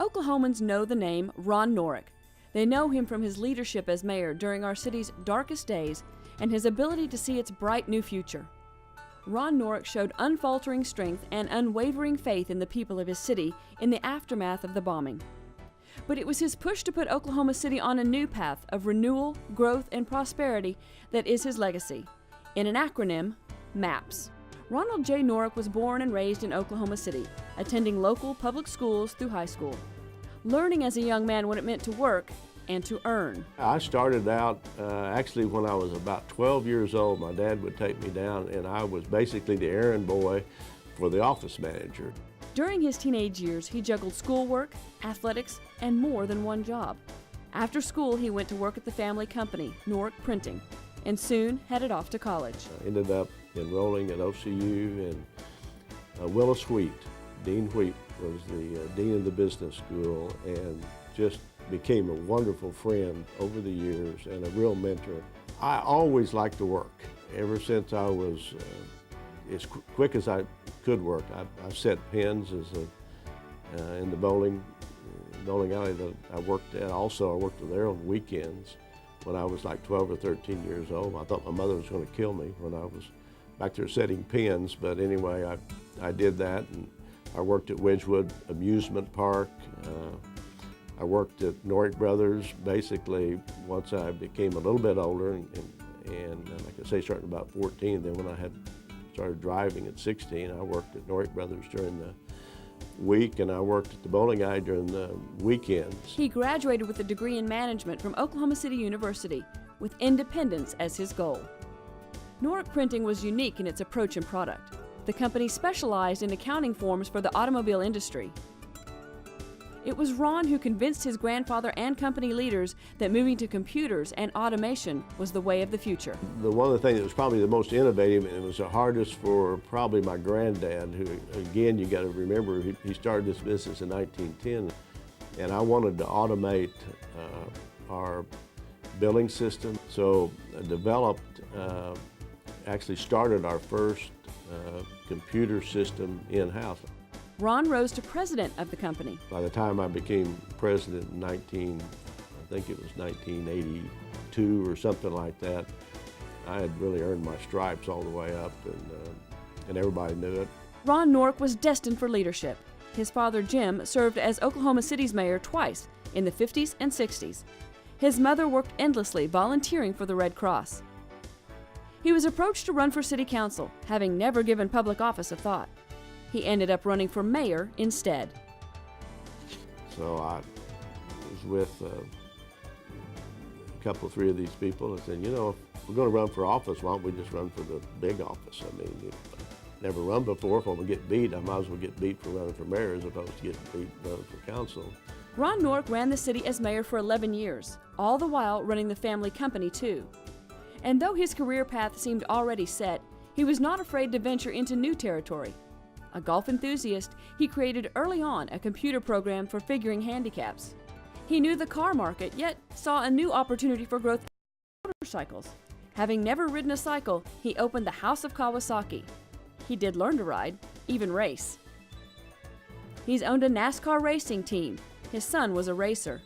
Oklahomans know the name Ron Norick. They know him from his leadership as mayor during our city's darkest days and his ability to see its bright new future. Ron Norick showed unfaltering strength and unwavering faith in the people of his city in the aftermath of the bombing. But it was his push to put Oklahoma City on a new path of renewal, growth, and prosperity that is his legacy. In an acronym, MAPS. Ronald J. Norick was born and raised in Oklahoma City, attending local public schools through high school, learning as a young man what it meant to work and to earn. I started out actually when I was about 12 years old. My dad would take me down and I was basically the errand boy for the office manager. During his teenage years, he juggled schoolwork, athletics, and more than one job. After school, he went to work at the family company, Norick Printing, and soon headed off to college. I ended up enrolling at OCU, and Willis Wheat, Dean Wheat, was the dean of the business school, and just became a wonderful friend over the years and a real mentor. I always liked to work. Ever since I was as quick as I could work. I set pins in the bowling alley that I worked at. Also, I worked there on weekends when I was like 12 or 13 years old. I thought my mother was going to kill me when I was back there setting pins, but anyway, I did that, and I worked at Wedgewood Amusement Park. I worked at Norick Brothers basically once I became a little bit older, and like I say, starting about 14. Then when I had started driving at 16, I worked at Norick Brothers during the week, and I worked at the bowling alley during the weekends. He graduated with a degree in management from Oklahoma City University, with independence as his goal. Norick Printing was unique in its approach and product. The company specialized in accounting forms for the automobile industry. It was Ron who convinced his grandfather and company leaders that moving to computers and automation was the way of the future. One of the things that was probably the most innovative, and it was the hardest for probably my granddad, who, again, you got to remember, he started this business in 1910, and I wanted to automate our billing system. So I developed, actually started our first computer system in-house. Ron rose to president of the company. By the time I became president in I think it was 1982 or something like that, I had really earned my stripes all the way up, and everybody knew it. Ron Norick was destined for leadership. His father, Jim, served as Oklahoma City's mayor twice, in the 50s and 60s. His mother worked endlessly, volunteering for the Red Cross. He was approached to run for city council, having never given public office a thought. He ended up running for mayor instead. So I was with a couple, three of these people and said, you know, if we're going to run for office, why don't we just run for the big office? I mean, I've never run before. If I'm going to get beat, I might as well get beat for running for mayor as opposed to getting beat running for council. Ron Norick ran the city as mayor for 11 years, all the while running the family company too. And though his career path seemed already set, he was not afraid to venture into new territory. A golf enthusiast, he created early on a computer program for figuring handicaps. He knew the car market, yet saw a new opportunity for growth in motorcycles. Having never ridden a cycle, he opened the House of Kawasaki. He did learn to ride, even race. He's owned a NASCAR racing team. His son was a racer.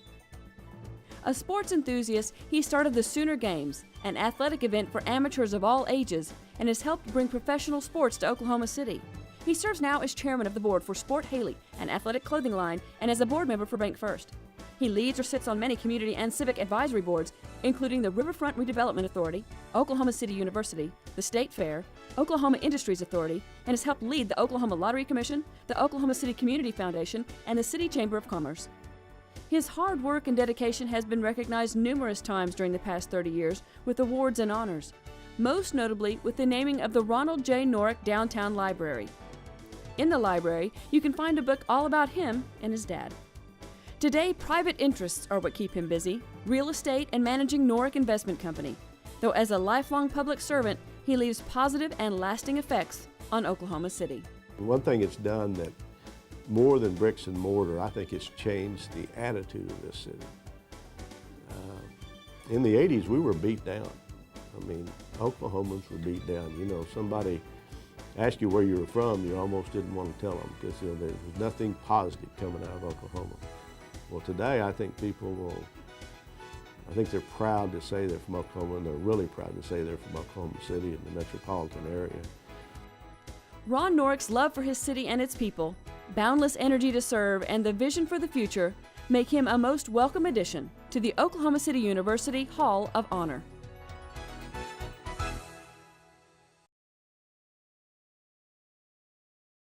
A sports enthusiast, he started the Sooner Games, an athletic event for amateurs of all ages, and has helped bring professional sports to Oklahoma City. He serves now as chairman of the board for Sport Haley, an athletic clothing line, and as a board member for Bank First. He leads or sits on many community and civic advisory boards, including the Riverfront Redevelopment Authority, Oklahoma City University, the State Fair, Oklahoma Industries Authority, and has helped lead the Oklahoma Lottery Commission, the Oklahoma City Community Foundation, and the City Chamber of Commerce. His hard work and dedication has been recognized numerous times during the past 30 years with awards and honors, most notably with the naming of the Ronald J. Norick Downtown Library. In the library, you can find a book all about him and his dad. Today, private interests are what keep him busy, real estate and managing Norick Investment Company, though as a lifelong public servant, he leaves positive and lasting effects on Oklahoma City. One thing it's done that more than bricks and mortar, I think it's changed the attitude of this city. In the 80s, we were beat down. I mean, Oklahomans were beat down. You know, somebody asked you where you were from, you almost didn't want to tell them because there was nothing positive coming out of Oklahoma. Well, today I think I think they're proud to say they're from Oklahoma, and they're really proud to say they're from Oklahoma City and the metropolitan area. Ron Norick's love for his city and its people, boundless energy to serve, and the vision for the future make him a most welcome addition to the Oklahoma City University Hall of Honor.